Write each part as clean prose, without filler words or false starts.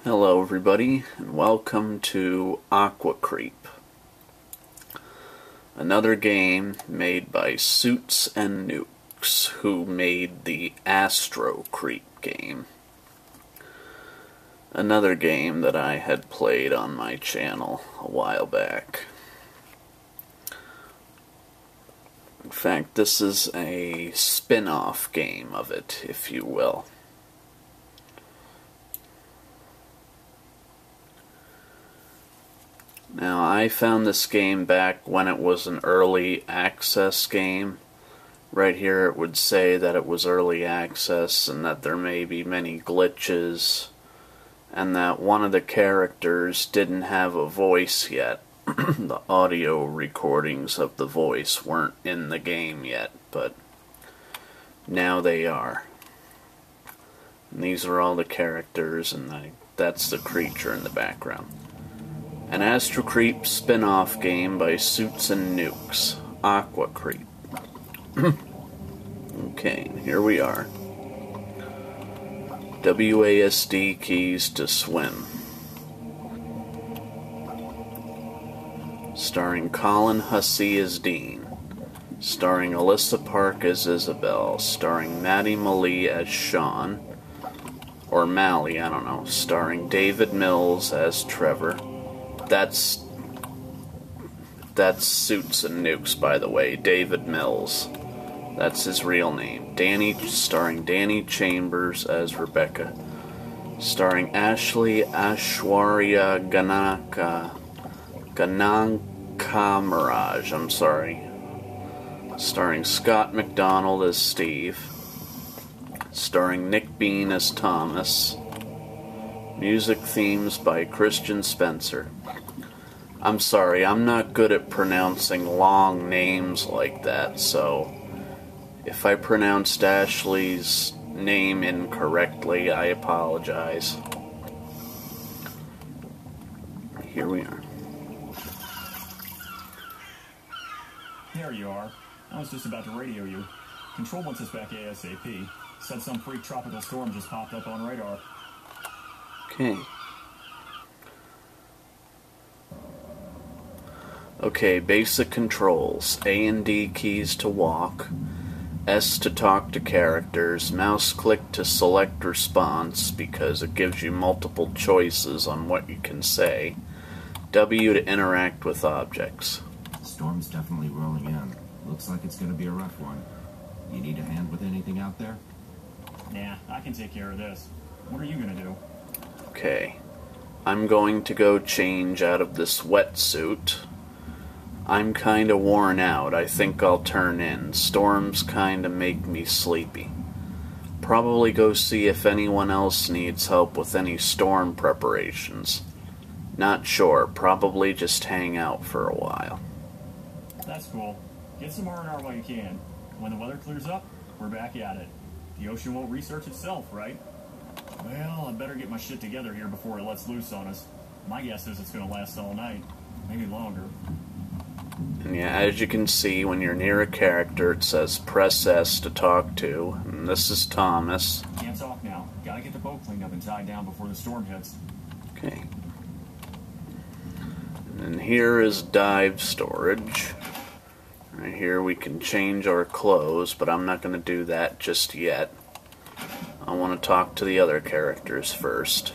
Hello everybody, and welcome to Aquacreep, another game made by Suits N Nukes, who made the Astrocreep game. Another game that I had played on my channel a while back. In fact, this is a spin-off game of it, if you will. Now, I found this game back when it was an early access game. Right here it would say that it was early access and that there may be many glitches and that one of the characters didn't have a voice yet. The audio recordings of the voice weren't in the game yet, but now they are. And these are all the characters, and that's the creature in the background. An Astrocreep spin-off game by Suits N Nukes, Aquacreep. Okay, here we are. WASD keys to swim. Starring Colin Hussey as Dean. Starring Alyssa Park as Isabel. Starring Maddie Malee as Sean. Or Mally, I don't know. Starring David Mills as Trevor. That's Suits N Nukes, by the way. David Mills. That's his real name. Starring Danny Chambers as Rebecca. Starring Ashley Aishwarya Ganankamaraj. I'm sorry. Starring Scott McDonald as Steve. Starring Nick Bean as Thomas. Music themes by Christian Spencer. I'm sorry, I'm not good at pronouncing long names like that, so if I pronounced Ashley's name incorrectly, I apologize. Here we are. There you are. I was just about to radio you. Control wants us back ASAP. Said some freak tropical storm just popped up on radar. Okay. Okay, basic controls. A and D keys to walk. S to talk to characters. Mouse click to select response because it gives you multiple choices on what you can say. W to interact with objects. Storm's definitely rolling in. Looks like it's going to be a rough one. You need a hand with anything out there? Nah, I can take care of this. What are you going to do? Okay, I'm going to go change out of this wetsuit. I'm kinda worn out. I think I'll turn in. Storms kinda make me sleepy. Probably go see if anyone else needs help with any storm preparations. Not sure. Probably just hang out for a while. That's cool. Get some R&R while you can. When the weather clears up, we're back at it. The ocean won't research itself, right? Well, I better get my shit together here before it lets loose on us. My guess is it's going to last all night. Maybe longer. And yeah, as you can see, when you're near a character, it says press S to talk to. And this is Thomas. Can't talk now. Gotta get the boat cleaned up and tied down before the storm hits. Okay. And then here is dive storage. Right here we can change our clothes, but I'm not going to do that just yet. I want to talk to the other characters first.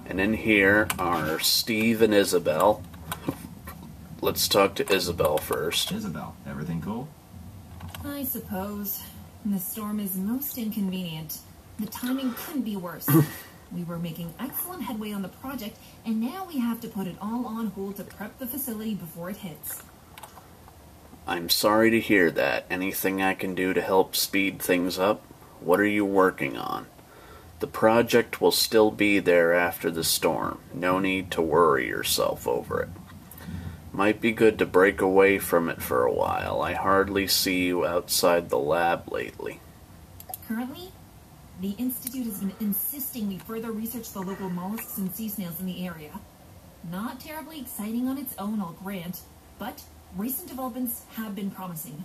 And in here are Steve and Isabel. Let's talk to Isabel first. Isabel, everything cool? I suppose. The storm is most inconvenient. The timing couldn't be worse. We were making excellent headway on the project, and now we have to put it all on hold to prep the facility before it hits. I'm sorry to hear that. Anything I can do to help speed things up? What are you working on? The project will still be there after the storm. No need to worry yourself over it. Might be good to break away from it for a while. I hardly see you outside the lab lately. Currently, the Institute has been insisting we further research the local mollusks and sea snails in the area. Not terribly exciting on its own, I'll grant, but recent developments have been promising.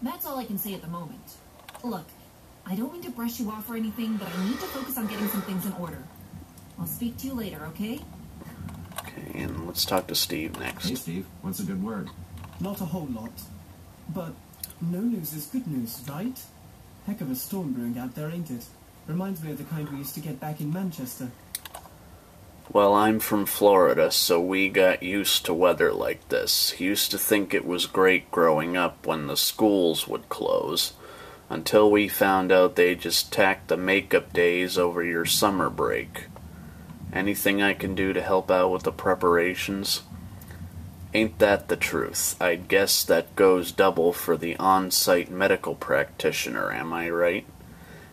That's all I can say at the moment. Look, I don't mean to brush you off or anything, but I need to focus on getting some things in order. Speak to you later, okay? Okay, and let's talk to Steve next. Hey, Steve. What's a good word? Not a whole lot. But no news is good news, right? Heck of a storm brewing out there, ain't it? Reminds me of the kind we used to get back in Manchester. Well, I'm from Florida, so we got used to weather like this. Used to think it was great growing up when the schools would close, until we found out they just tacked the makeup days over your summer break. Anything I can do to help out with the preparations? Ain't that the truth? I'd guess that goes double for the on-site medical practitioner, am I right?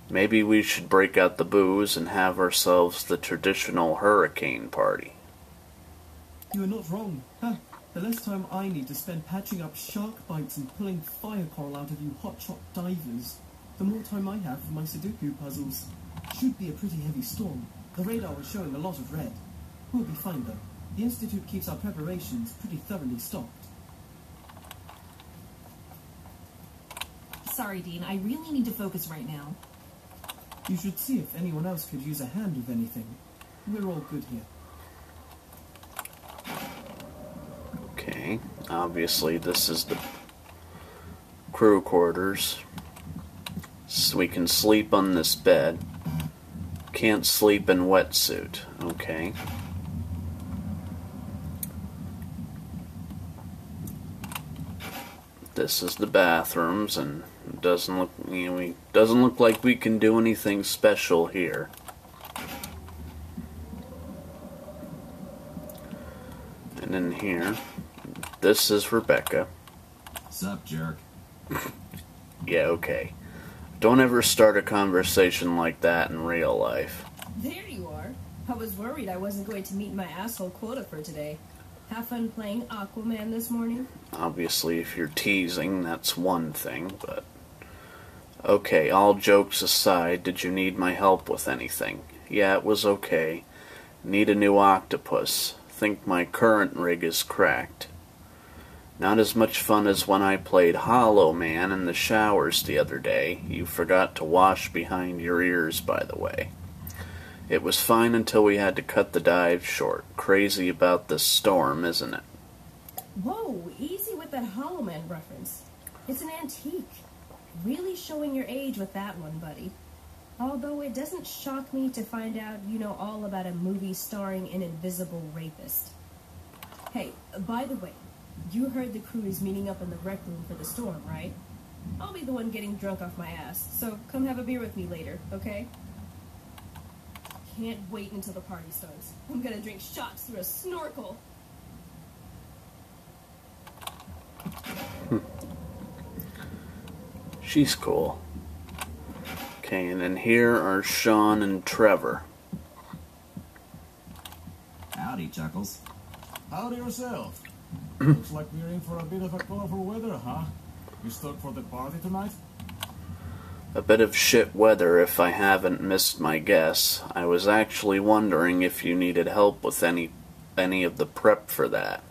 Maybe we should break out the booze and have ourselves the traditional hurricane party. You are not wrong. Huh? The less time I need to spend patching up shark bites and pulling fire coral out of you hotshot divers, the more time I have for my Sudoku puzzles. Should be a pretty heavy storm. The radar was showing a lot of red. We'll be fine though. The Institute keeps our preparations pretty thoroughly stocked. Sorry, Dean, I really need to focus right now. You should see if anyone else could use a hand with anything. We're all good here. Okay, obviously this is the crew quarters. So we can sleep on this bed. Can't sleep in wetsuit. Okay. This is the bathrooms, and it doesn't look, doesn't look like we can do anything special here. And in here, this is Rebecca. Sup, jerk? Yeah, okay. Don't ever start a conversation like that in real life. There you are. I was worried I wasn't going to meet my asshole quota for today. Have fun playing Aquaman this morning? Obviously, if you're teasing, that's one thing, but... Okay, all jokes aside, did you need my help with anything? Yeah, it was okay. Need a new octopus. Think my current rig is cracked. Not as much fun as when I played Hollow Man in the showers the other day. You forgot to wash behind your ears, by the way. It was fine until we had to cut the dive short. Crazy about this storm, isn't it? Whoa, easy with that Hollow Man reference. It's an antique. Really showing your age with that one, buddy. Although it doesn't shock me to find out you know all about a movie starring an invisible rapist. Hey, by the way, you heard the crew is meeting up in the rec room for the storm, right? I'll be the one getting drunk off my ass, so come have a beer with me later, okay? Can't wait until the party starts. I'm gonna drink shots through a snorkel. She's cool. Okay, and then here are Sean and Trevor. Howdy, Chuckles. Howdy yourself. Looks like we're in for a bit of a colorful weather, huh? You stoked for the party tonight? A bit of shit weather if I haven't missed my guess. I was actually wondering if you needed help with any of the prep for that.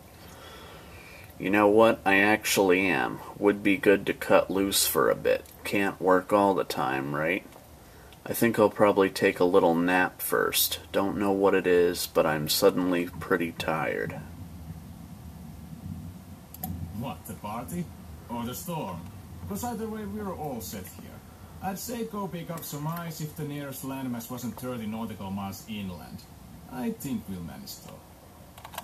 You know what? I actually am. Would be good to cut loose for a bit. Can't work all the time, right? I think I'll probably take a little nap first. Don't know what it is, but I'm suddenly pretty tired. What, the party? Or the storm? Because either way, we're all set here. I'd say go pick up some ice if the nearest landmass wasn't 30 nautical miles inland. I think we'll manage though.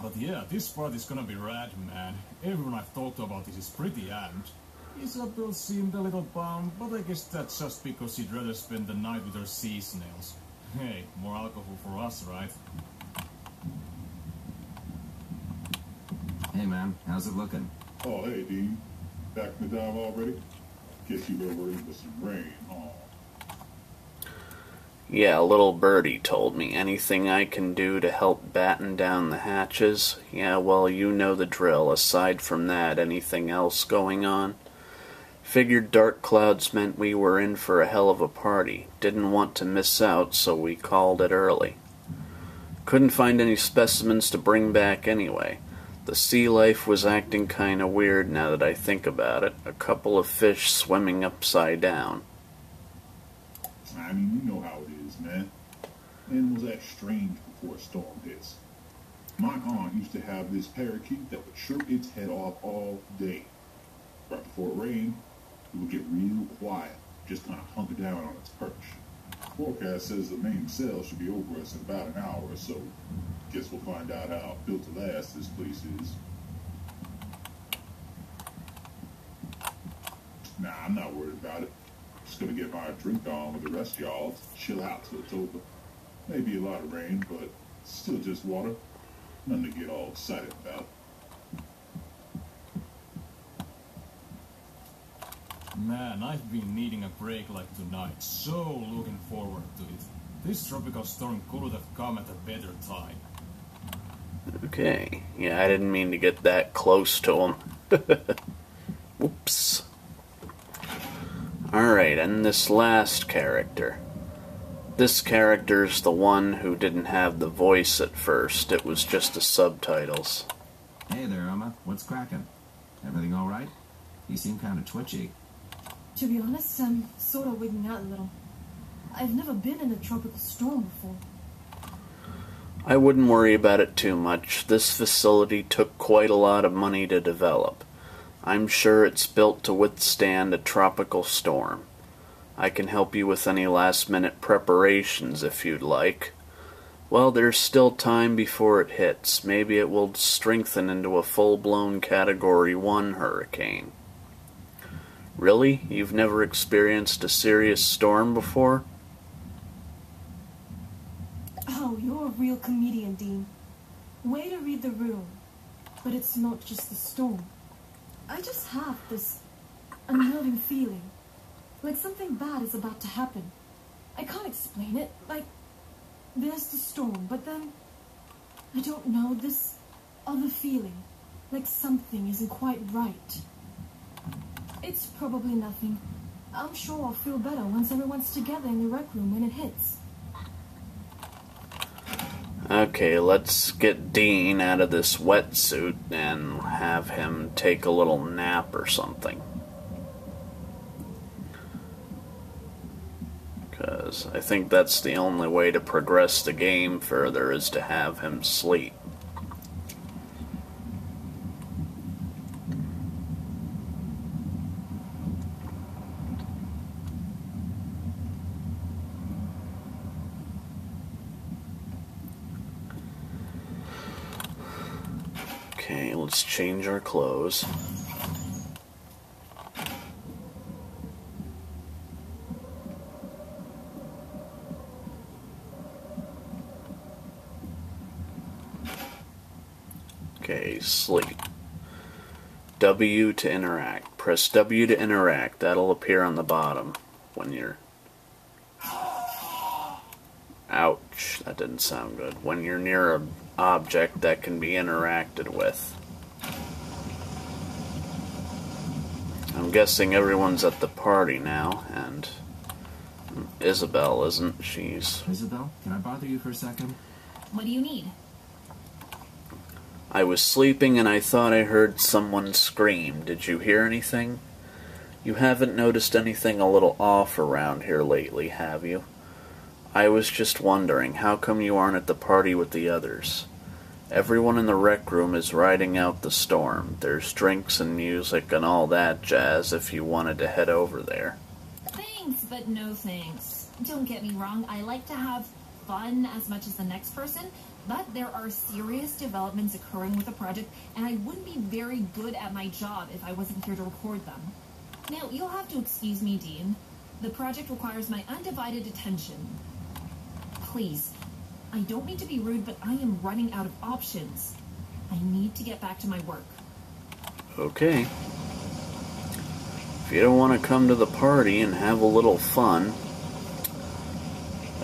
But yeah, this party's gonna be rad, man. Everyone I've talked about this is pretty amped. Isabel seemed a little bummed, but I guess that's just because she'd rather spend the night with her sea snails. Hey, more alcohol for us, right? Hey, man. How's it looking? Oh, hey, Dean. Back in the dive already? Guess you over into some rain, huh? Yeah, little birdie told me. Anything I can do to help batten down the hatches? Yeah, well, you know the drill. Aside from that, anything else going on? Figured dark clouds meant we were in for a hell of a party. Didn't want to miss out, so we called it early. Couldn't find any specimens to bring back anyway. The sea life was acting kinda weird now that I think about it. A couple of fish swimming upside down. I mean, you know how it is, man. Animals act strange before a storm hits. My aunt used to have this parakeet that would chirp its head off all day. Right before it rained, it would get real quiet, just kind of hunker down on its perch. Forecast says the main sail should be over us in about an hour or so. Guess we'll find out how built to last this place is. Nah, I'm not worried about it. Just gonna get my drink on with the rest of y'all to chill out till it's over. Maybe a lot of rain, but still just water. Nothing to get all excited about. Man, I've been needing a break like tonight. So looking forward to it. This tropical storm couldn't have come at a better time. Okay. Yeah, I didn't mean to get that close to him. Whoops. Alright, and this last character. This character's the one who didn't have the voice at first. It was just the subtitles. Hey there, Emma. What's cracking? Everything all right? You seem kind of twitchy. To be honest, I'm sort of wigging out a little. I've never been in a tropical storm before. I wouldn't worry about it too much. This facility took quite a lot of money to develop. I'm sure it's built to withstand a tropical storm. I can help you with any last-minute preparations if you'd like. Well, there's still time before it hits. Maybe it will strengthen into a full-blown Category 1 hurricane. Really? You've never experienced a serious storm before? Oh, you're a real comedian, Dean. Way to read the room. But it's not just the storm. I just have this unnerving feeling. Like something bad is about to happen. I can't explain it. Like, there's the storm, but then, I don't know, this other feeling. Like something isn't quite right. It's probably nothing. I'm sure I'll feel better once everyone's together in the rec room when it hits. Okay, let's get Dean out of this wetsuit and have him take a little nap or something. Because I think that's the only way to progress the game further is to have him sleep. Okay, let's change our clothes. Okay, sleep. W to interact. Press W to interact. That'll appear on the bottom when you're... Ouch, that didn't sound good. When you're near an object that can be interacted with. I'm guessing everyone's at the party now, and Isabel isn't. She's... Isabel, can I bother you for a second? What do you need? I was sleeping and I thought I heard someone scream. Did you hear anything? You haven't noticed anything a little off around here lately, have you? I was just wondering, how come you aren't at the party with the others? Everyone in the rec room is riding out the storm. There's drinks and music and all that jazz if you wanted to head over there. Thanks, but no thanks. Don't get me wrong, I like to have fun as much as the next person, but there are serious developments occurring with the project, and I wouldn't be very good at my job if I wasn't here to record them. Now, you'll have to excuse me, Dean. The project requires my undivided attention. Please, I don't mean to be rude, but I am running out of options. I need to get back to my work. Okay. If you don't want to come to the party and have a little fun,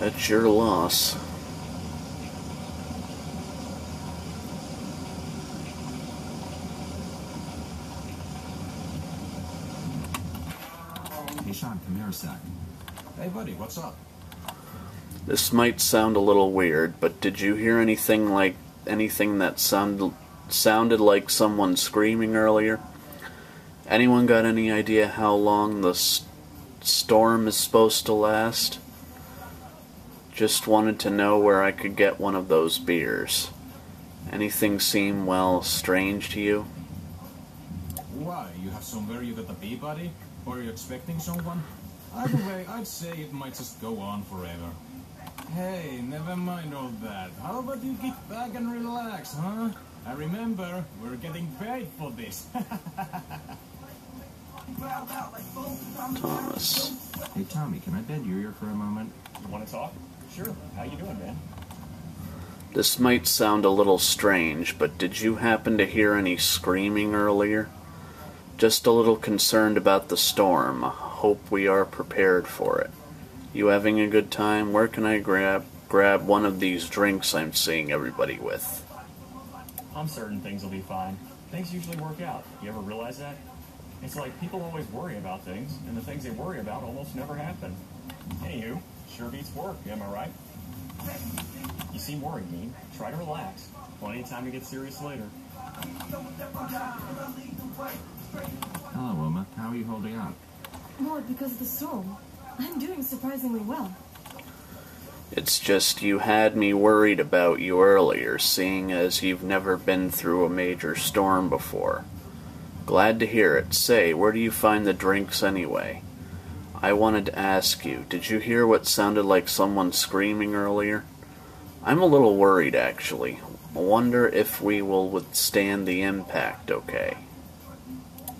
that's your loss. Hey, Sean, come here a sec. Hey, buddy, what's up? This might sound a little weird, but did you hear anything that sounded like someone screaming earlier? Anyone got any idea how long the storm is supposed to last? Just wanted to know where I could get one of those beers. Anything seem, well, strange to you? Why? You have somewhere you got a bee buddy? Or are you expecting someone? Either way, I'd say it might just go on forever. Hey, never mind all that. How about you kick back and relax, huh? And remember, we're getting paid for this. Thomas. Hey, Tommy, can I bend your ear for a moment? You want to talk? Sure. How you doing, man? This might sound a little strange, but did you happen to hear any screaming earlier? Just a little concerned about the storm. Hope we are prepared for it. You having a good time? Where can I grab one of these drinks I'm seeing everybody with? I'm certain things will be fine. Things usually work out. You ever realize that? It's like people always worry about things, and the things they worry about almost never happen. Anywho, sure beats work, am I right? You seem worried, Dean. Try to relax. Plenty of time to get serious later. Hello, Uma. How are you holding up? Lord, because of the storm, I'm doing surprisingly well. It's just you had me worried about you earlier, seeing as you've never been through a major storm before. Glad to hear it. Say, where do you find the drinks anyway? I wanted to ask you, did you hear what sounded like someone screaming earlier? I'm a little worried, actually. Wonder if we will withstand the impact okay.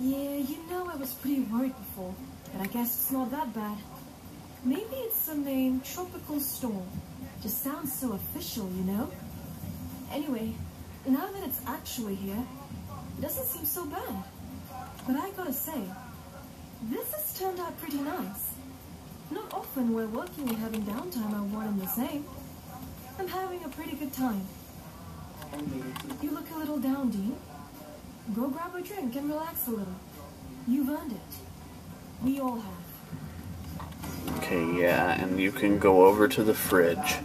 Yeah, you know I was pretty worried before, but I guess it's not that bad. Maybe it's some name, Tropical Storm. Just sounds so official, you know? Anyway, now that it's actually here, it doesn't seem so bad. But I gotta say, this has turned out pretty nice. Not often where working and having downtime are one and the same. I'm having a pretty good time. You look a little down, Dean. Go grab a drink and relax a little. You've earned it. We all have. Okay, yeah, and you can go over to the fridge.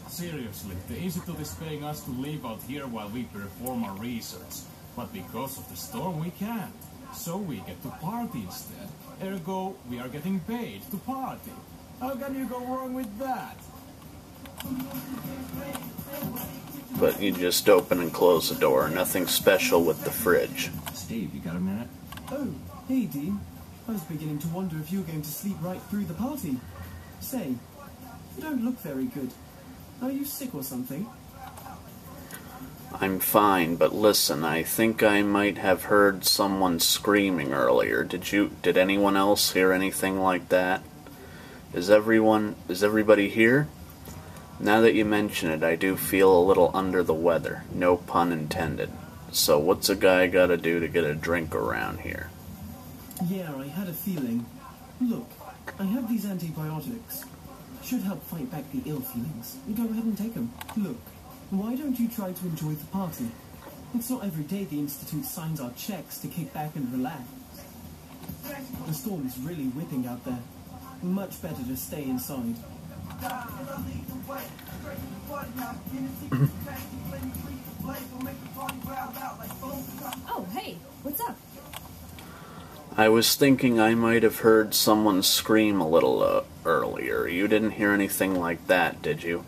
Seriously, the Institute is paying us to live out here while we perform our research. But because of the storm, we can't. So we get to party instead. Ergo, we are getting paid to party. How can you go wrong with that? But you just open and close the door. Nothing special with the fridge. Steve, you got a minute? Oh, hey, Dean. I was beginning to wonder if you were going to sleep right through the party. Say, you don't look very good. Are you sick or something? I'm fine, but listen, I think I might have heard someone screaming earlier. Did anyone else hear anything like that? Is everybody here? Now that you mention it, I do feel a little under the weather. No pun intended. So what's a guy gotta do to get a drink around here? Yeah, I had a feeling. Look, I have these antibiotics. Should help fight back the ill feelings. Go ahead and take them. Look, why don't you try to enjoy the party? It's not every day the Institute signs our checks to kick back and relax. The storm's really whipping out there. Much better to stay inside. Oh, hey, what's up? I was thinking I might have heard someone scream a little earlier. You didn't hear anything like that, did you?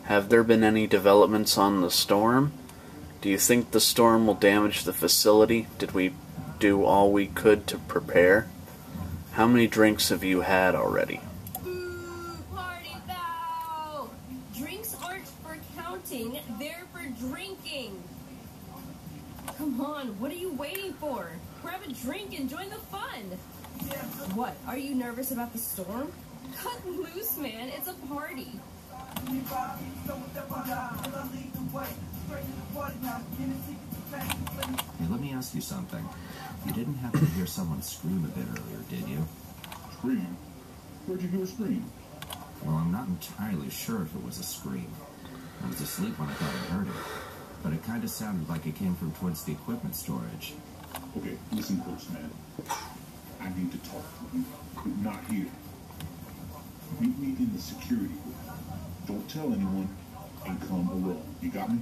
Have there been any developments on the storm? Do you think the storm will damage the facility? Did we do all we could to prepare? How many drinks have you had already? Boo! Party foul! Drinks aren't for counting, they're for drinking. Come on, what are you waiting for? Grab a drink and join the fun. What, are you nervous about the storm? Cut loose, man, it's a party. Hey, let me ask you something. You didn't happen to hear someone scream a bit earlier, did you? Scream? Where'd you hear a scream? Well, I'm not entirely sure if it was a scream. I was asleep when I thought I heard it. But it kind of sounded like it came from towards the equipment storage. Okay, listen close, man. I need to talk to you, but not here. Meet me in the security room. Don't tell anyone, and come alone. You got me?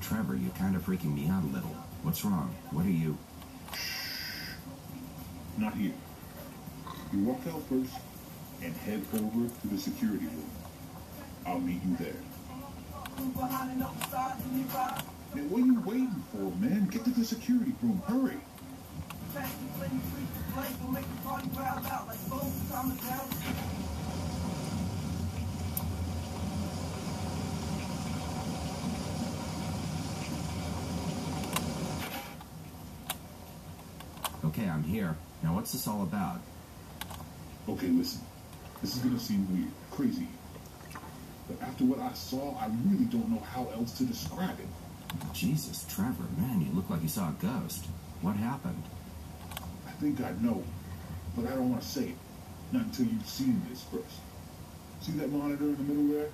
Trevor, you're kind of freaking me out a little. What's wrong? What are you... Not here. You walk out first, and head over to the security room. I'll meet you there. Man, what are you waiting for, man? Get to the security room. Hurry. Okay, I'm here. Now what's this all about? Okay, listen. This is gonna seem weird, crazy. But after what I saw, I really don't know how else to describe it. Jesus, Trevor, man, you look like you saw a ghost. What happened? I think I know, but I don't want to say it. Not until you've seen this first. See that monitor in the middle there?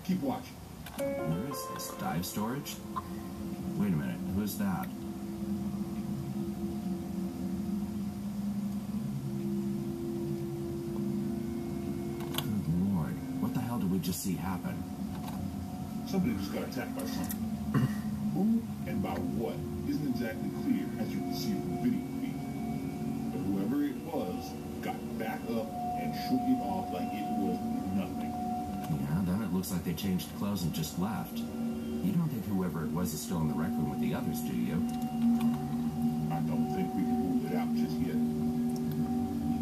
Keep watching. Where is this? Dive storage? Wait a minute, who's that? Good Lord, what the hell did we just see happen? Somebody just got attacked by something. Who and by what isn't exactly clear, as you can see from the video feed. But whoever it was got back up and shook it off like it was nothing. Yeah, then it looks like they changed clothes and just left. You don't think whoever it was is still in the rec room with the others, do you? I don't think we can rule it out just yet.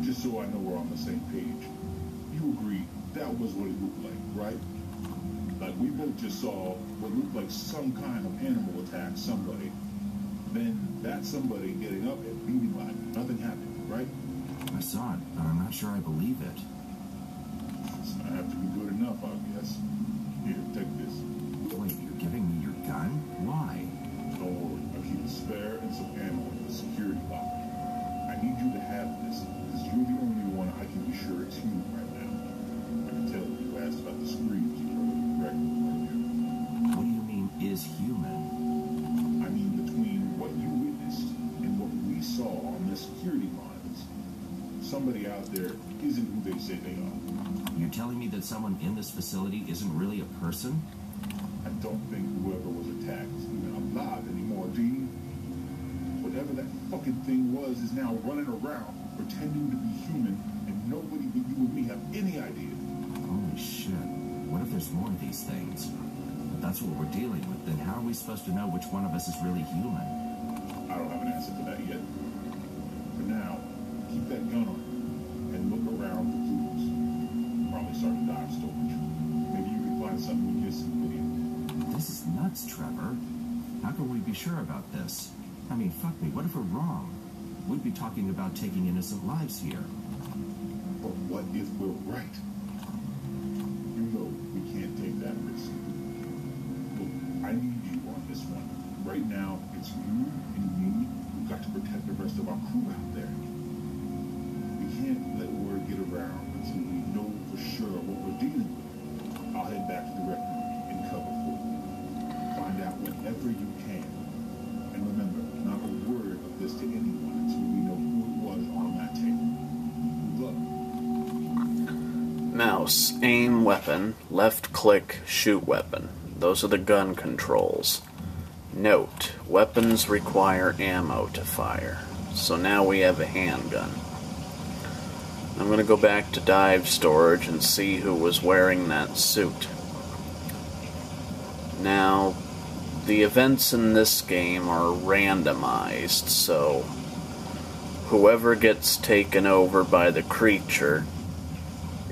Just so I know we're on the same page. You agree that was what it looked like, right? Like we both just saw what looked like some kind of animal attack somebody. Then that somebody getting up and beating like nothing happened, right? I saw it, but I'm not sure I believe it. It's gonna have to be good enough, I guess. Here, take this. Wait, you're giving me your gun? Why? Don't worry, I'll keep a spare and some ammo in the security locker. I need you to have this, because you're the only one I can be sure it's human right now. I can tell you asked about the screams you heard in the record earlier. What do you mean, is human? I mean, between what you witnessed and what we saw on the security monitors, somebody out there isn't who they say they are. You're telling me that someone in this facility isn't really a person? I don't think whoever was attacked is even alive anymore, Dean. Whatever that fucking thing was is now running around, pretending to be human, and nobody but you and me have any idea. Holy shit. What if there's more of these things? If that's what we're dealing with, then how are we supposed to know which one of us is really human? I don't have an answer for that yet. For now, keep that gun on and look around for clues. Probably start a dive storage. Maybe you can find something we missed in the video. This is nuts, Trevor. How can we be sure about this? I mean, fuck me, what if we're wrong? We'd be talking about taking innocent lives here. But what if we're right? You know we can't take that risk. Look, I need you on this one. Right now, it's you and me who've got to protect the rest of our crew out there. We can't let word get around until we know for sure what we're dealing with. I'll head back to the rec room and cover for you. Find out whatever you can. And remember, not a word of this to anyone until we know who it was on that table. Good luck. Mouse, aim weapon, left click, shoot weapon. Those are the gun controls. Note, weapons require ammo to fire. So now we have a handgun. I'm going to go back to dive storage and see who was wearing that suit. Now, the events in this game are randomized, so whoever gets taken over by the creature,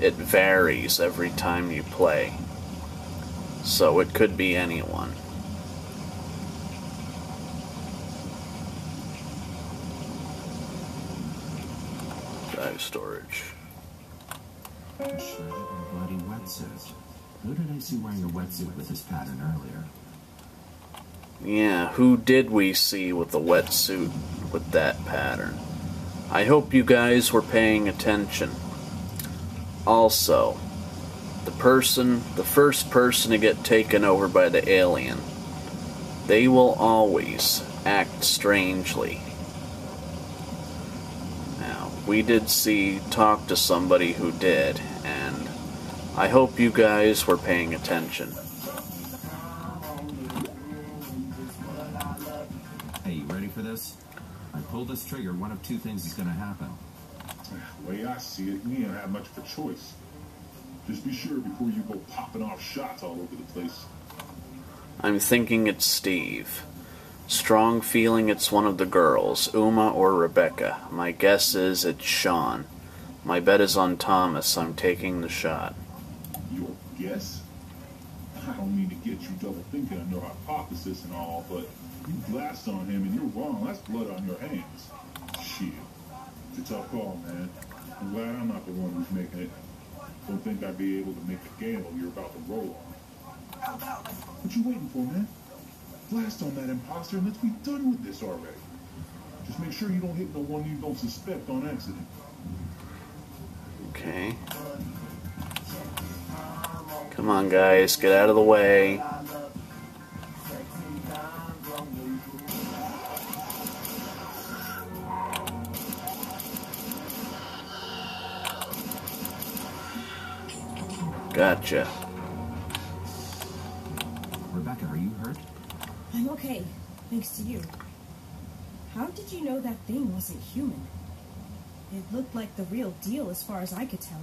it varies every time you play. So it could be anyone. Dive storage. Shredded and bloody wetsuit. Who did I see wearing a wetsuit with this pattern earlier? Yeah, who did we see with the wetsuit with that pattern? I hope you guys were paying attention. Also, the first person to get taken over by the alien, they will always act strangely. Now, we did talk to somebody who did, and I hope you guys were paying attention. Hey, you ready for this? I pull this trigger, one of two things is going to happen. The way I see it, we don't have much of a choice. Just be sure before you go popping off shots all over the place. I'm thinking it's Steve. Strong feeling it's one of the girls, Uma or Rebecca. My guess is it's Sean. My bet is on Thomas. I'm taking the shot. Your guess? I don't mean to get you double thinking on your hypothesis and all, but you glassed on him and you're wrong. That's blood on your hands. Shit. It's a tough call, man. I'm glad I'm not the one who's making it. Don't think I'd be able to make the gamble you're about to roll on. What you waiting for, man? Blast on that imposter and let's be done with this already. Just make sure you don't hit no one you don't suspect on accident. Okay. Come on, guys. Get out of the way. Gotcha. Rebecca, are you hurt? I'm okay, thanks to you. How did you know that thing wasn't human? It looked like the real deal as far as I could tell.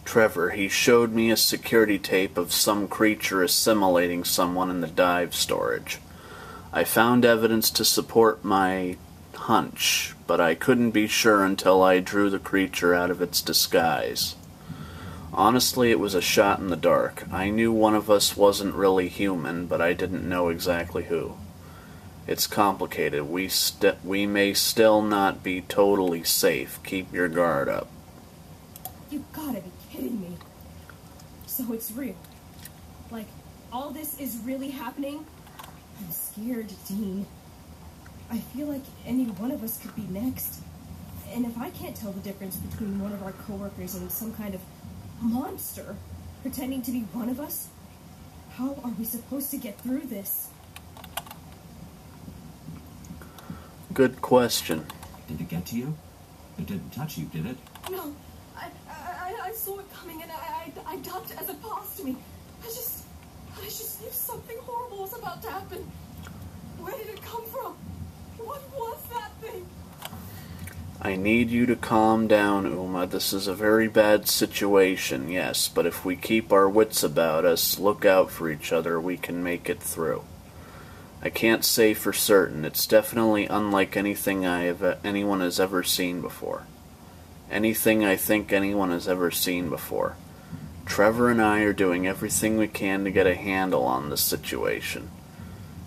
Trevor, he showed me a security tape of some creature assimilating someone in the dive storage. I found evidence to support my hunch, but I couldn't be sure until I drew the creature out of its disguise. Honestly, it was a shot in the dark. I knew one of us wasn't really human, but I didn't know exactly who. It's complicated. We may still not be totally safe. Keep your guard up. You gotta be kidding me. So it's real. Like, all this is really happening? I'm scared, Dean. I feel like any one of us could be next. And if I can't tell the difference between one of our coworkers and some kind of monster pretending to be one of us, how are we supposed to get through this? Good question. Did it get to you? It didn't touch you, did it? No, I saw it coming and I ducked as it passed me. I just knew something horrible was about to happen. Where did it come from? What was that thing? I need you to calm down, Uma. This is a very bad situation, yes, but if we keep our wits about us, look out for each other, we can make it through. I can't say for certain. It's definitely unlike anything anyone has ever seen before. Anything I think anyone has ever seen before. Trevor and I are doing everything we can to get a handle on this situation.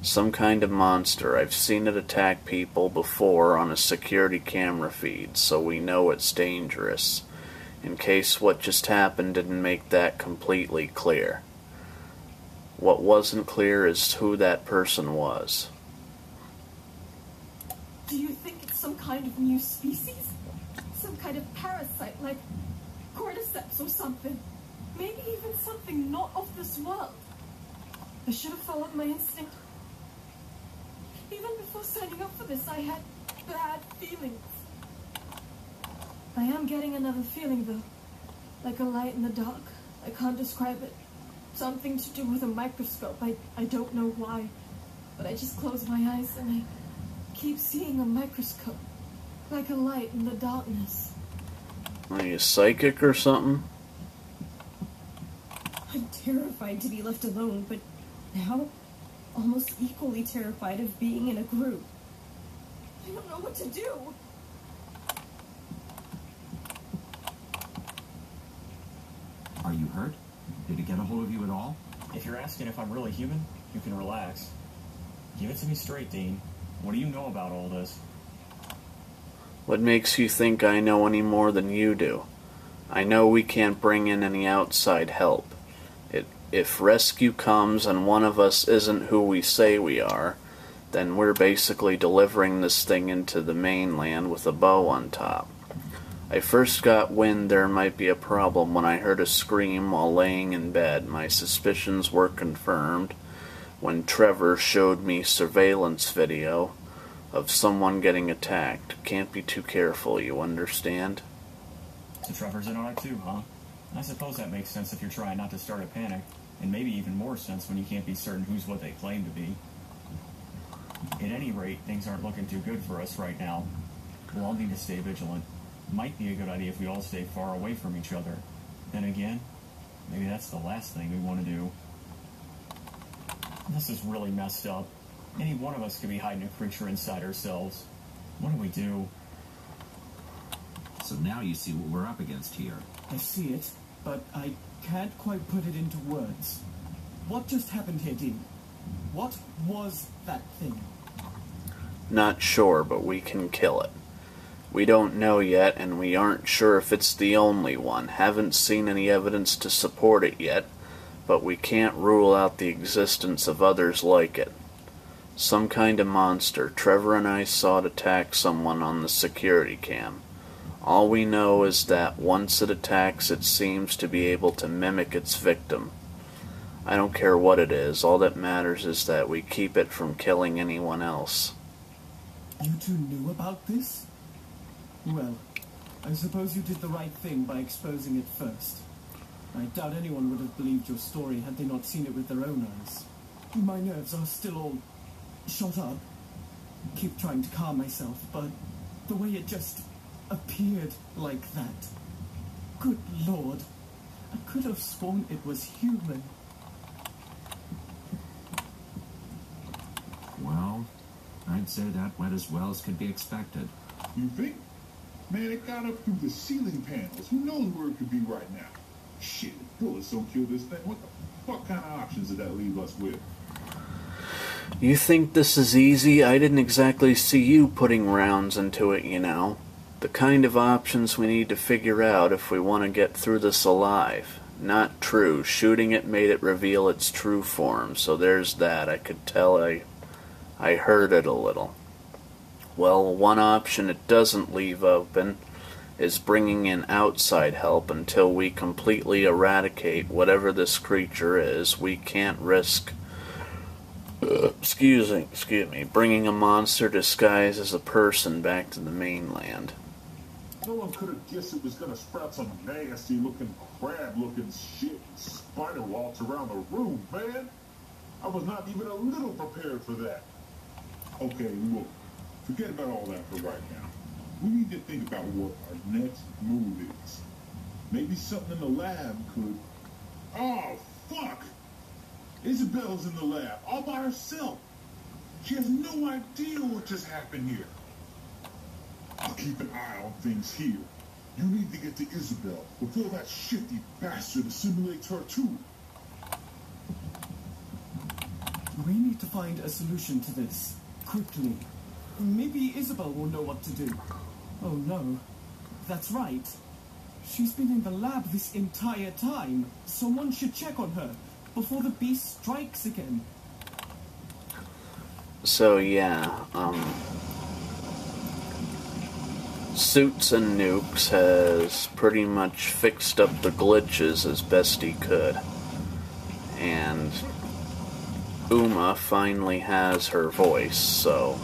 Some kind of monster. I've seen it attack people before on a security camera feed, so we know it's dangerous. In case what just happened didn't make that completely clear. What wasn't clear is who that person was. Do you think it's some kind of new species? Some kind of parasite like cordyceps or something? Maybe even something not of this world. I should have followed my instinct. Even before signing up for this, I had bad feelings. I am getting another feeling, though. Like a light in the dark. I can't describe it. Something to do with a microscope. I don't know why. But I just close my eyes and I keep seeing a microscope. Like a light in the darkness. Are you psychic or something? I'm terrified to be left alone, but now almost equally terrified of being in a group. I don't know what to do. Are you hurt? Did it get a hold of you at all? If you're asking if I'm really human, you can relax. Give it to me straight, Dean. What do you know about all this? What makes you think I know any more than you do? I know we can't bring in any outside help. If rescue comes and one of us isn't who we say we are, then we're basically delivering this thing into the mainland with a bow on top. I first got wind there might be a problem when I heard a scream while laying in bed. My suspicions were confirmed when Trevor showed me surveillance video of someone getting attacked. Can't be too careful, you understand? So Trevor's in on it too, huh? I suppose that makes sense if you're trying not to start a panic, and maybe even more sense when you can't be certain who's what they claim to be. At any rate, things aren't looking too good for us right now. We'll all need to stay vigilant. Might be a good idea if we all stay far away from each other. Then again, maybe that's the last thing we want to do. This is really messed up. Any one of us could be hiding a creature inside ourselves. What do we do? So now you see what we're up against here. I see it, but I can't quite put it into words. What just happened here, Dean? What was that thing? Not sure, but we can kill it. We don't know yet, and we aren't sure if it's the only one. Haven't seen any evidence to support it yet, but we can't rule out the existence of others like it. Some kind of monster. Trevor and I saw it attack someone on the security cam. All we know is that once it attacks, it seems to be able to mimic its victim. I don't care what it is. All that matters is that we keep it from killing anyone else. You two knew about this? Well, I suppose you did the right thing by exposing it first. I doubt anyone would have believed your story had they not seen it with their own eyes. My nerves are still all shot up. Keep trying to calm myself, but the way it just appeared like that. Good Lord. I could have sworn it was human. Well, I'd say that went as well as could be expected. You think? Man, it got up through the ceiling panels. Who knows where it could be right now? Shit, bullets don't kill this thing. What the fuck kind of options did that leave us with? You think this is easy? I didn't exactly see you putting rounds into it, you know. The kind of options we need to figure out if we want to get through this alive. Not true. Shooting it made it reveal its true form, so there's that. I could tell I heard it a little. Well, one option it doesn't leave open is bringing in outside help until we completely eradicate whatever this creature is. We can't risk excuse me, bringing a monster disguised as a person back to the mainland. No one could have guessed it was going to sprout some nasty-looking, crab-looking shit and spider walks around the room, man. I was not even a little prepared for that. Okay, look, forget about all that for right now. We need to think about what our next move is. Maybe something in the lab could... Oh, fuck! Isabel's in the lab, all by herself. She has no idea what just happened here. I'll keep an eye on things here. You need to get to Isabel before that shifty bastard assimilates her too. We need to find a solution to this. Quickly. Maybe Isabel will know what to do. Oh no. That's right. She's been in the lab this entire time. Someone should check on her before the beast strikes again. So yeah, Suits N Nukes has pretty much fixed up the glitches as best he could. And Uma finally has her voice, so...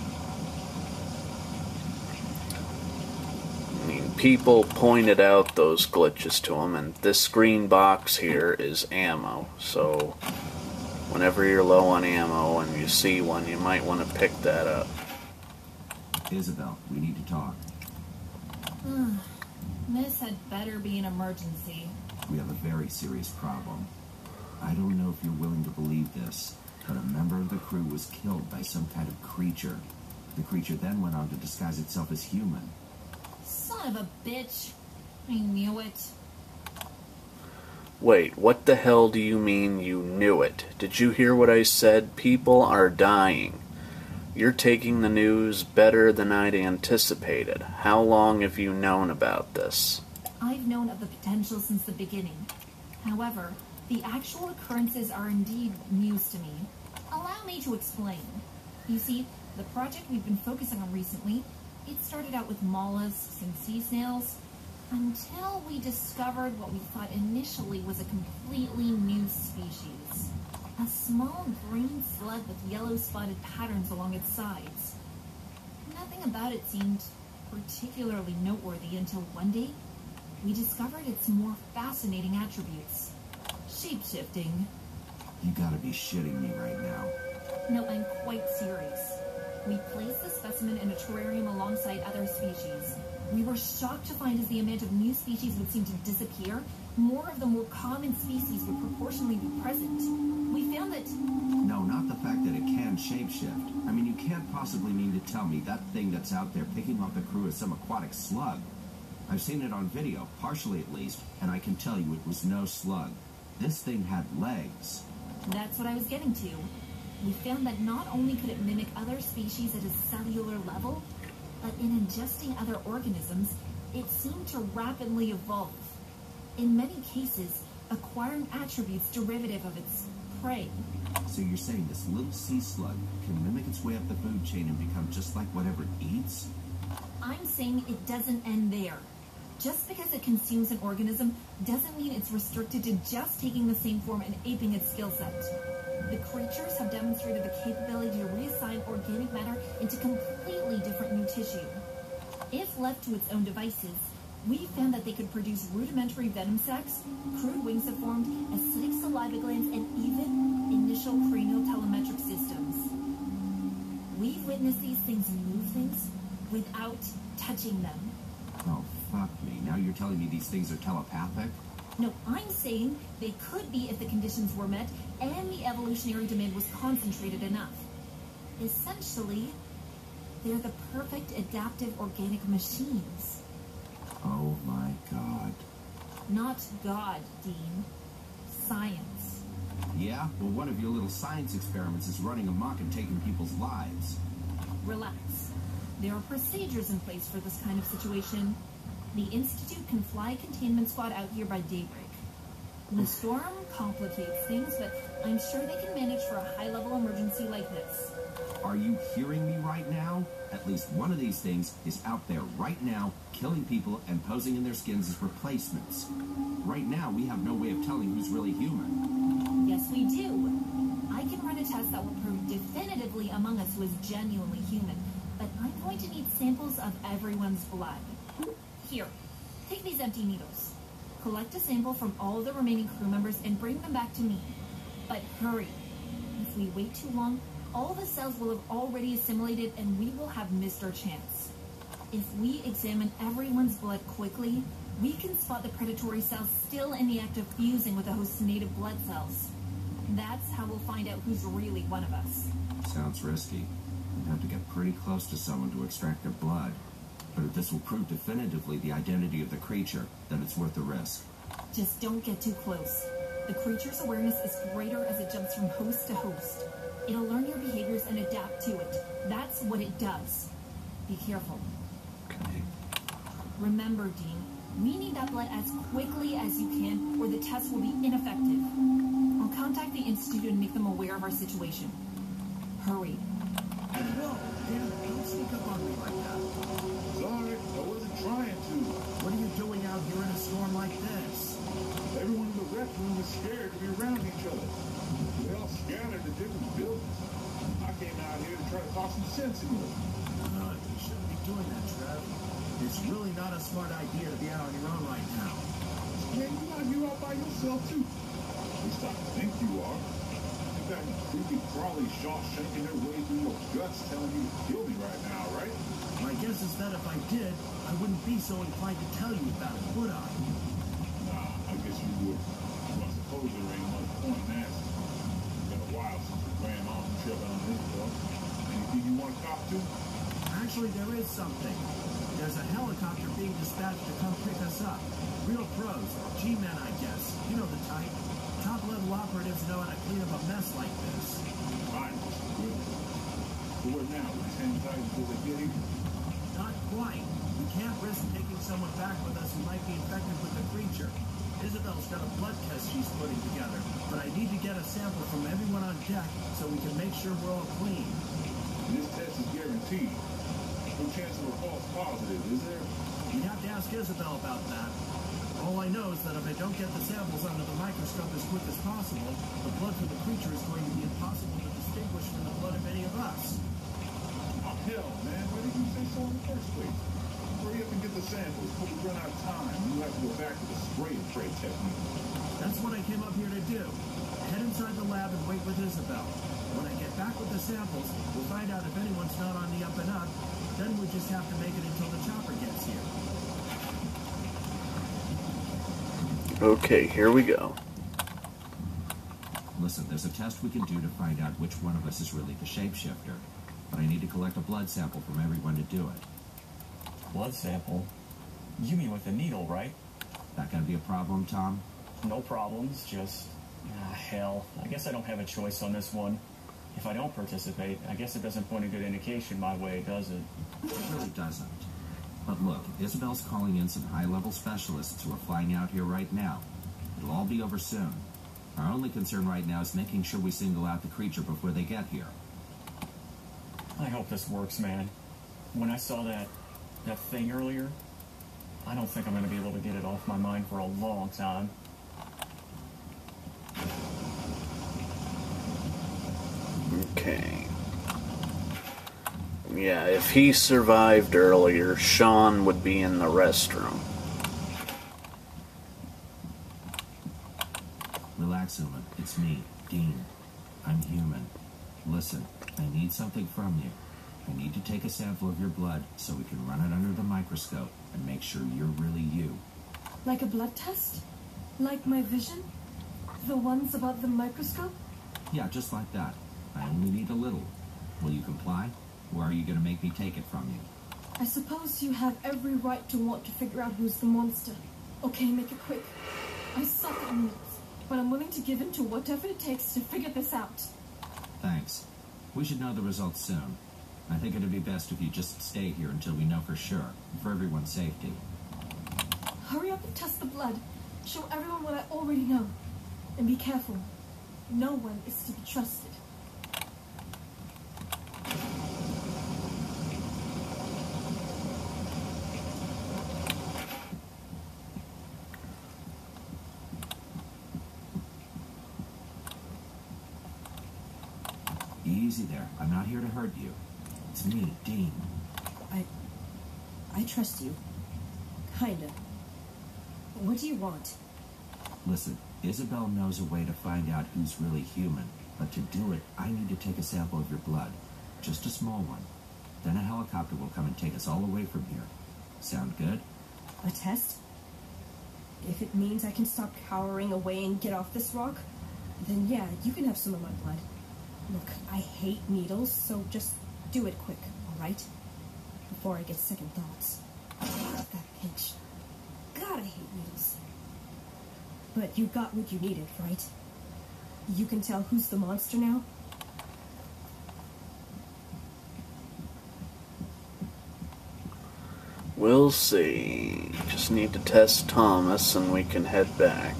I mean, people pointed out those glitches to him, and this green box here is ammo, so whenever you're low on ammo and you see one, you might want to pick that up. Isabel, we need to talk. This had better be an emergency. We have a very serious problem. I don't know if you're willing to believe this, but a member of the crew was killed by some kind of creature. The creature then went on to disguise itself as human. Son of a bitch. I knew it. Wait, what the hell do you mean you knew it? Did you hear what I said? People are dying. You're taking the news better than I'd anticipated. How long have you known about this? I've known of the potential since the beginning. However, the actual occurrences are indeed news to me. Allow me to explain. You see, the project we've been focusing on recently, it started out with mollusks and sea snails, until we discovered what we thought initially was a completely new species. A small green slug with yellow spotted patterns along its sides. Nothing about it seemed particularly noteworthy until one day, we discovered its more fascinating attributes. Shape-shifting. You gotta be shitting me right now. No, I'm quite serious. We placed the specimen in a terrarium alongside other species. We were shocked to find as the amount of new species would seem to disappear, more of the more common species would proportionally be present. We found that... No, not the fact that it can shapeshift. I mean, you can't possibly mean to tell me that thing that's out there picking off the crew is some aquatic slug. I've seen it on video, partially at least, and I can tell you it was no slug. This thing had legs. That's what I was getting to. We found that not only could it mimic other species at a cellular level, but in ingesting other organisms, it seemed to rapidly evolve. In many cases, acquiring attributes derivative of its prey. So you're saying this little sea slug can mimic its way up the food chain and become just like whatever it eats? I'm saying it doesn't end there. Just because it consumes an organism doesn't mean it's restricted to just taking the same form and aping its skill set. The creatures have demonstrated the capability to reassign organic matter into completely different new tissue. If left to its own devices, we found that they could produce rudimentary venom sacs, crude wings have formed, acidic saliva glands, and even initial cranial telemetric systems. We've witnessed these things move things without touching them. Oh, fuck me. Now you're telling me these things are telepathic? No, I'm saying they could be if the conditions were met and the evolutionary demand was concentrated enough. Essentially, they're the perfect adaptive organic machines. Oh my god. Not God, Dean. Science. Yeah? Well, one of your little science experiments is running amok and taking people's lives. Relax. There are procedures in place for this kind of situation. The Institute can fly a containment squad out here by daybreak. The storm complicates things, but I'm sure they can manage for a high-level emergency like this. Are you hearing me right now? At least one of these things is out there right now, killing people and posing in their skins as replacements. Right now, we have no way of telling who's really human. Yes, we do. I can run a test that will prove definitively among us who is genuinely human, but I'm going to need samples of everyone's blood. Here, take these empty needles. Collect a sample from all of the remaining crew members and bring them back to me. But hurry. If we wait too long, all the cells will have already assimilated and we will have missed our chance. If we examine everyone's blood quickly, we can spot the predatory cells still in the act of fusing with the host's native blood cells. That's how we'll find out who's really one of us. Sounds risky. We'd have to get pretty close to someone to extract their blood. But if this will prove definitively the identity of the creature, then it's worth the risk. Just don't get too close. The creature's awareness is greater as it jumps from host to host. It'll learn your behaviors and adapt to it. That's what it does. Be careful. Okay. Remember, Dean, we need that blood as quickly as you can, or the test will be ineffective. I'll contact the Institute and make them aware of our situation. Hurry. Whoa, Dan, don't sneak up on me like that. Sorry, I wasn't trying to. What are you doing out here in a storm like this? Everyone in the rec room is scared to be around each other. They all scattered to different buildings. I came out here to try to talk some sense into them. You shouldn't be doing that, Trev. It's really not a smart idea to be out on your own right now. Man, you're not here all by yourself, too. At least I think you are. You got any creepy, crawly Shawshanking their way through your guts telling you to kill me right now, right? My guess is that if I did, I wouldn't be so inclined to tell you about it, would I? Nah, I guess you would. Well, I suppose there ain't much point in asking. It's been a while since your grandma tripping on this stuff. Anything you want to cop to? Actually, there is something. There's a helicopter being dispatched to come pick us up. Real pros, G-men, I guess. You know the type. Top-level operatives know how to clean up a mess like this. Fine. Good. So what now? We just hang tight until they get here? Not quite. We can't risk taking someone back with us who might be infected with the creature. Isabel's got a blood test she's putting together, but I need to get a sample from everyone on deck so we can make sure we're all clean. This test is guaranteed. No chance of a false positive, is there? You'd have to ask Isabel about that. All I know is that if I don't get the samples under the microscope as quick as possible, the blood from the creature is going to be impossible to distinguish from the blood of any of us. Oh, hell, man. Why didn't you say so in the first place? Hurry up and get the samples before we run out of time. You have to go back to the spray and pray technique. That's what I came up here to do. Head inside the lab and wait with Isabel. When I get back with the samples, we'll find out if anyone's not on the up and up. Then we just have to make it until the chopper gets here. Okay, here we go. Listen, there's a test we can do to find out which one of us is really the shapeshifter. But I need to collect a blood sample from everyone to do it. Blood sample? You mean with the needle, right? That gonna be a problem, Tom? No problems, just... hell. I guess I don't have a choice on this one. If I don't participate, I guess it doesn't point a good indication my way, does it? It really doesn't. But look, Isabel's calling in some high-level specialists who are flying out here right now. It'll all be over soon. Our only concern right now is making sure we single out the creature before they get here. I hope this works, man. When I saw that thing earlier, I don't think I'm going to be able to get it off my mind for a long time. Okay. Yeah, if he survived earlier, Sean would be in the restroom. Relax, Uma. It's me, Dean. I'm human. Listen, I need something from you. I need to take a sample of your blood so we can run it under the microscope and make sure you're really you. Like a blood test? Like my vision? The ones about the microscope? Yeah, just like that. I only need a little. Will you comply? Or are you going to make me take it from you? I suppose you have every right to want to figure out who's the monster. Okay, make it quick. I suck at needles, but I'm willing to give in to whatever it takes to figure this out. Thanks. We should know the results soon. I think it'd be best if you just stay here until we know for sure, for everyone's safety. Hurry up and test the blood. Show everyone what I already know. And be careful. No one is to be trusted. Easy there. I'm not here to hurt you. It's me, Dean. I trust you. Kinda. What do you want? Listen, Isabel knows a way to find out who's really human, but to do it, I need to take a sample of your blood. Just a small one. Then a helicopter will come and take us all away from here. Sound good? A test? If it means I can stop cowering away and get off this rock, then yeah, you can have some of my blood. Look, I hate needles, so just do it quick, alright? Before I get second thoughts. That pinch. God, I hate needles. But you got what you needed, right? You can tell who's the monster now? We'll see. Just need to test Thomas and we can head back.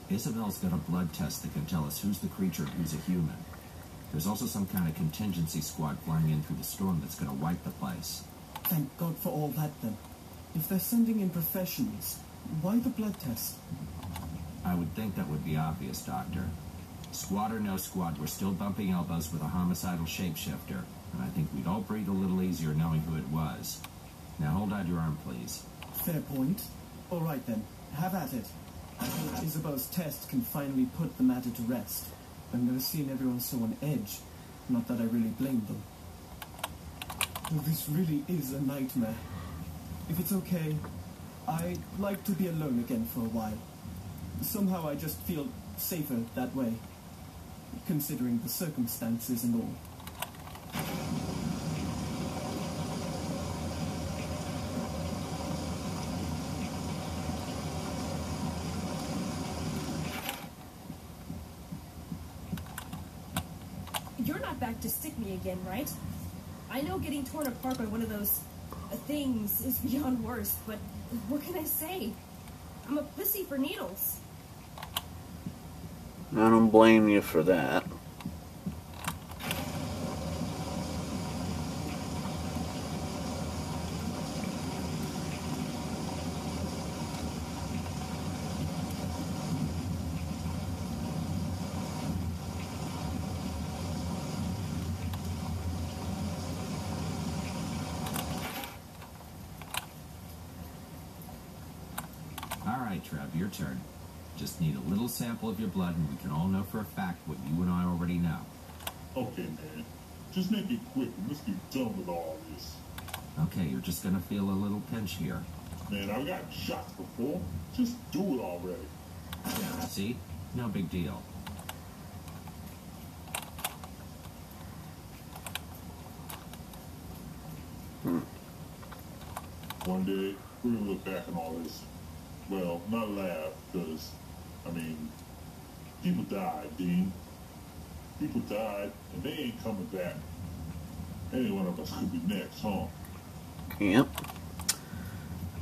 Isabel's got a blood test that can tell us who's the creature and who's a human. There's also some kind of contingency squad flying in through the storm that's going to wipe the place. Thank God for all that, then. If they're sending in professionals, why the blood test? I would think that would be obvious, Doctor. Squad or no squad, we're still bumping elbows with a homicidal shapeshifter, and I think we'd all breathe a little easier knowing who it was. Now hold out your arm, please. Fair point. All right, then. Have at it. I hope Isabel's test can finally put the matter to rest. I've never seen everyone so on edge. Not that I really blame them. This really is a nightmare. If it's okay, I'd like to be alone again for a while. Somehow I just feel safer that way, considering the circumstances and all. You're not back to stick me again, right? I know getting torn apart by one of those things is beyond worse, but what can I say? I'm a pussy for needles. I don't blame you for that. All right, Trev, your turn. Just need a little sample of your blood and we can all know for a fact what you and I already know. Okay, man. Just make it quick and let's get done with all this. Okay, you're just gonna feel a little pinch here. Man, I've gotten shots before. Just do it already. Yeah, see? No big deal. One day, we're gonna look back on all this. Well, not laugh, because, I mean, people died, Dean. People died, and they ain't coming back. Any one of us could be next, huh? Yep.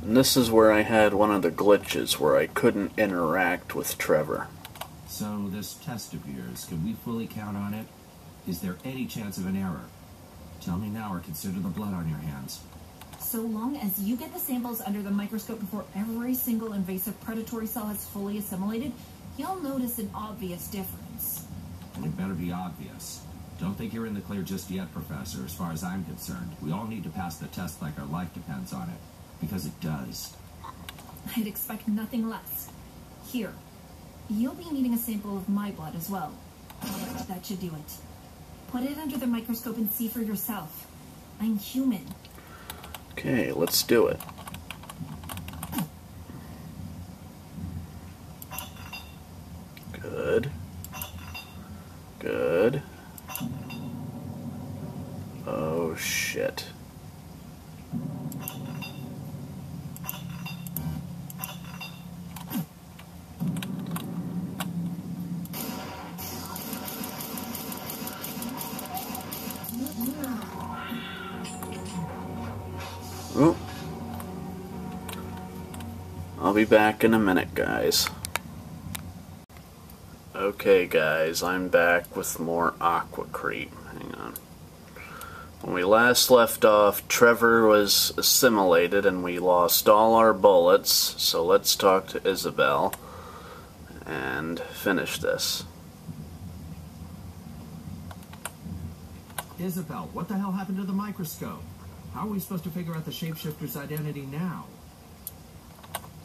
And this is where I had one of the glitches where I couldn't interact with Trevor. So, this test of yours, can we fully count on it? Is there any chance of an error? Tell me now or consider the blood on your hands. So long as you get the samples under the microscope before every single invasive predatory cell has fully assimilated, you'll notice an obvious difference. And it better be obvious. Don't think you're in the clear just yet, Professor. As far as I'm concerned, we all need to pass the test like our life depends on it. Because it does. I'd expect nothing less. Here. You'll be needing a sample of my blood as well. That should do it. Put it under the microscope and see for yourself. I'm human. Okay, let's do it. Good. Good. Oh, shit. Ooh. I'll be back in a minute, guys. Okay, guys, I'm back with more Aquacreep. Hang on. When we last left off, Trevor was assimilated and we lost all our bullets, so let's talk to Isabel and finish this. Isabel, what the hell happened to the microscope? How are we supposed to figure out the shapeshifter's identity now?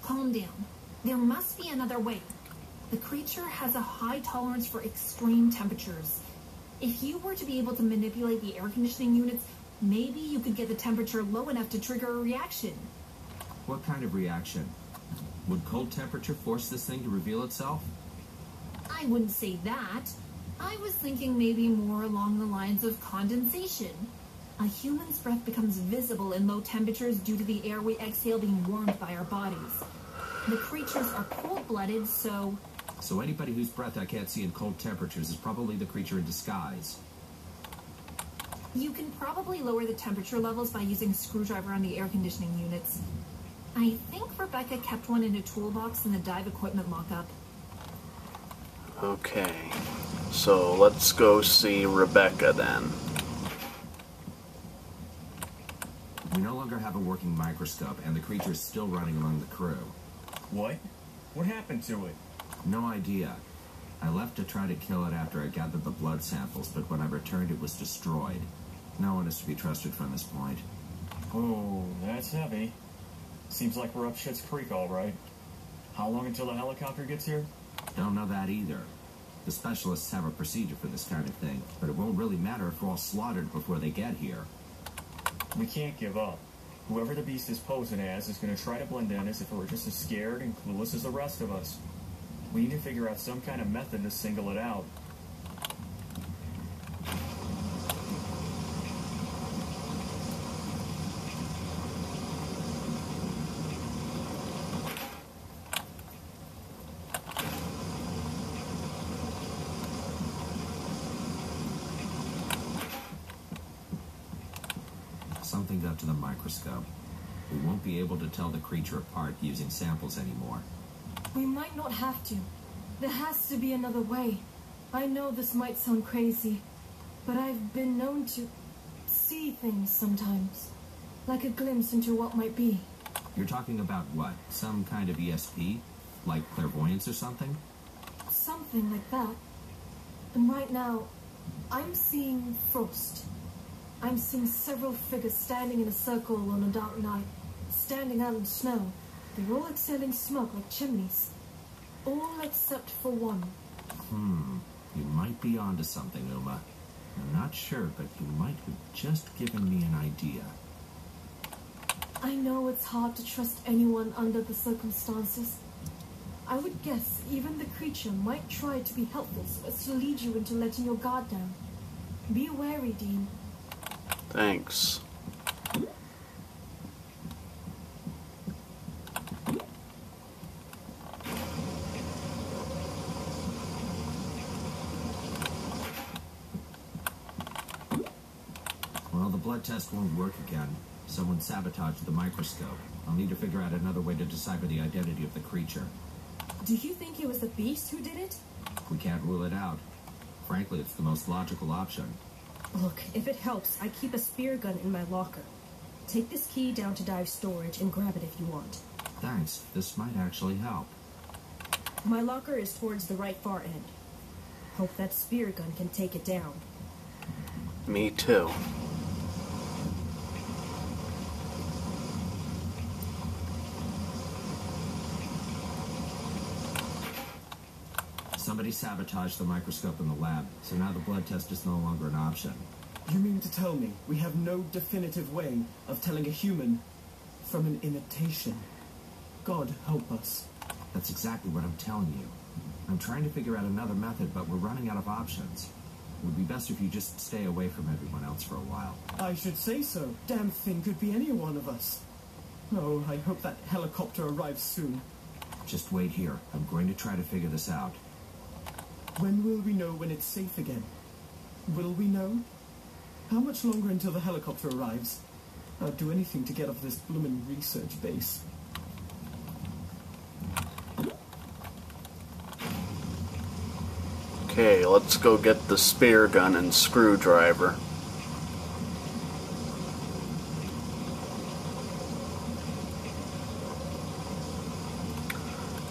Calm down. There must be another way. The creature has a high tolerance for extreme temperatures. If you were to be able to manipulate the air conditioning units, maybe you could get the temperature low enough to trigger a reaction. What kind of reaction? Would cold temperature force this thing to reveal itself? I wouldn't say that. I was thinking maybe more along the lines of condensation. A human's breath becomes visible in low temperatures due to the air we exhale being warmed by our bodies. The creatures are cold-blooded, so... So anybody whose breath I can't see in cold temperatures is probably the creature in disguise. You can probably lower the temperature levels by using a screwdriver on the air conditioning units. I think Rebecca kept one in a toolbox in the dive equipment lockup. Okay, so let's go see Rebecca then. We no longer have a working microscope, and the creature is still running among the crew. What? What happened to it? No idea. I left to try to kill it after I gathered the blood samples, but when I returned it was destroyed. No one is to be trusted from this point. Oh, that's heavy. Seems like we're up Shit's Creek, all right. How long until the helicopter gets here? Don't know that either. The specialists have a procedure for this kind of thing, but it won't really matter if we're all slaughtered before they get here. We can't give up. Whoever the beast is posing as is going to try to blend in as if we're just as scared and clueless as the rest of us. We need to figure out some kind of method to single it out. Something got to the microscope. We won't be able to tell the creature apart using samples anymore. We might not have to. There has to be another way. I know this might sound crazy, but I've been known to see things sometimes. Like a glimpse into what might be. You're talking about what? Some kind of ESP? Like clairvoyance or something? Something like that. And right now, I'm seeing frost. I'm seeing several figures standing in a circle on a dark night, standing out in snow. They're all exhaling smoke like chimneys. All except for one. You might be onto something, Uma. I'm not sure, but you might have just given me an idea. I know it's hard to trust anyone under the circumstances. I would guess even the creature might try to be helpful so as to lead you into letting your guard down. Be wary, Dean. Thanks. Well, the blood test won't work again. Someone sabotaged the microscope. I'll need to figure out another way to decipher the identity of the creature. Do you think it was the beast who did it? We can't rule it out. Frankly, it's the most logical option. Look, if it helps, I keep a spear gun in my locker. Take this key down to dive storage and grab it if you want. Thanks. This might actually help. My locker is towards the right far end. Hope that spear gun can take it down. Me too. Somebody sabotaged the microscope in the lab, so now the blood test is no longer an option. You mean to tell me we have no definitive way of telling a human from an imitation? God help us. That's exactly what I'm telling you. I'm trying to figure out another method, but we're running out of options. It would be best if you just stay away from everyone else for a while. I should say so. Damn thing could be any one of us. Oh, I hope that helicopter arrives soon. Just wait here. I'm going to try to figure this out. When will we know when it's safe again? Will we know? How much longer until the helicopter arrives? I'd do anything to get off this bloomin' research base. Okay, let's go get the spear gun and screwdriver.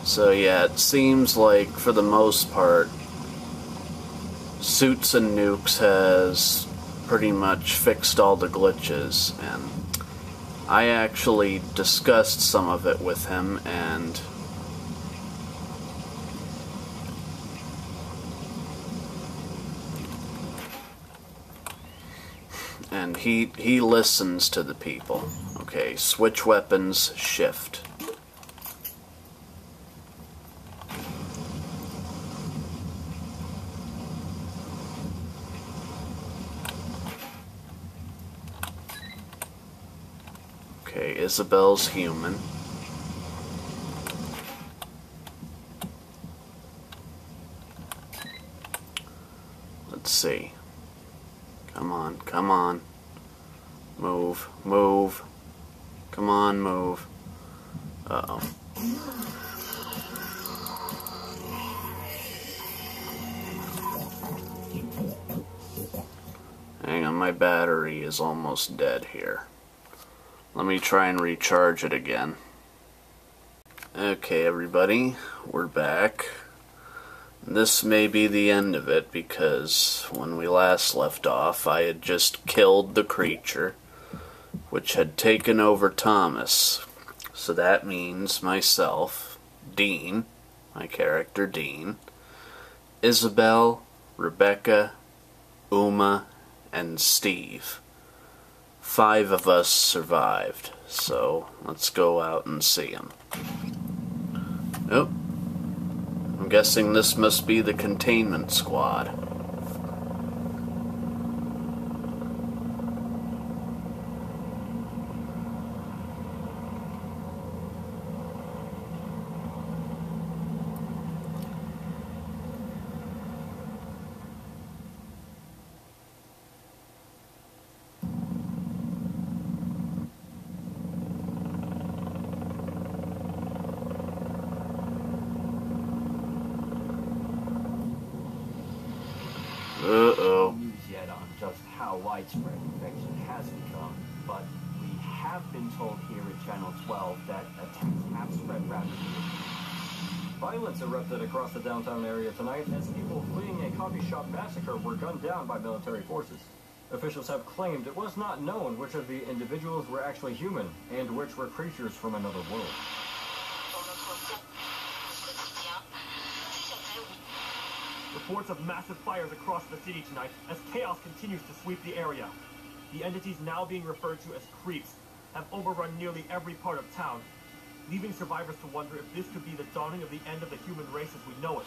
So yeah, it seems like for the most part, Suits N Nukes has pretty much fixed all the glitches, and I actually discussed some of it with him, and he listens to the people. Okay, switch weapons, shift. Okay, Isabel's human. Let's see. Come on, come on. Move, move. Come on, move. Uh-oh. Hang on, my battery is almost dead here. Let me try and recharge it again. Okay, everybody, we're back. This may be the end of it, because when we last left off, I had just killed the creature, which had taken over Thomas. So that means myself, Dean, my character Dean, Isabel, Rebecca, Uma, and Steve. 5 of us survived, so let's go out and see them. Oh, I'm guessing this must be the containment squad. Uh-oh. News yet on just how widespread infection has become, but we have been told here at Channel 12 that attacks have spread rapidly. Violence erupted across the downtown area tonight as people fleeing a coffee shop massacre were gunned down by military forces. Officials have claimed it was not known which of the individuals were actually human and which were creatures from another world. Reports of massive fires across the city tonight as chaos continues to sweep the area. The entities now being referred to as creeps have overrun nearly every part of town, leaving survivors to wonder if this could be the dawning of the end of the human race as we know it.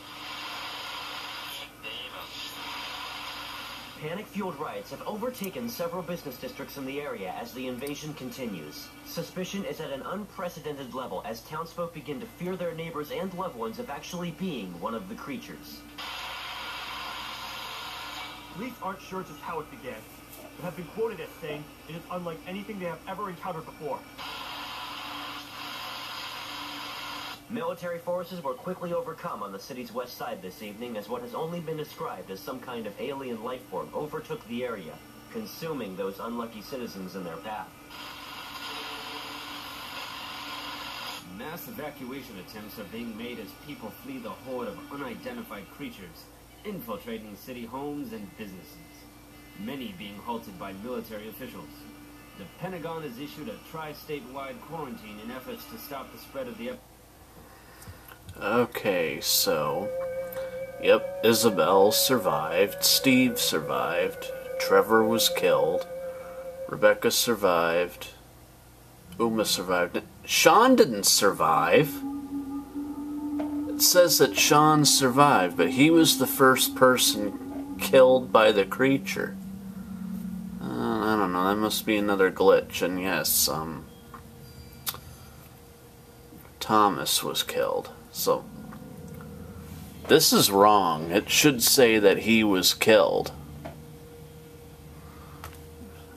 Panic-fueled riots have overtaken several business districts in the area as the invasion continues. Suspicion is at an unprecedented level as townsfolk begin to fear their neighbors and loved ones of actually being one of the creatures. Police aren't sure just how it began, but have been quoted as saying it is unlike anything they have ever encountered before. Military forces were quickly overcome on the city's west side this evening as what has only been described as some kind of alien life form overtook the area, consuming those unlucky citizens in their path. Mass evacuation attempts are being made as people flee the horde of unidentified creatures, infiltrating city homes and businesses, many being halted by military officials. The Pentagon has issued a tri-statewide quarantine in efforts to stop the spread of the epidemic. Okay, so, yep, Isabel survived, Steve survived, Trevor was killed, Rebecca survived, Uma survived. Sean didn't survive. It says that Sean survived, but he was the first person killed by the creature. I don't know, that must be another glitch, and yes, Thomas was killed. So, this is wrong. It should say that he was killed.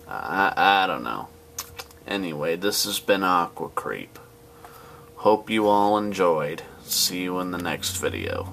I don't know. Anyway, this has been Aquacreep. Hope you all enjoyed. See you in the next video.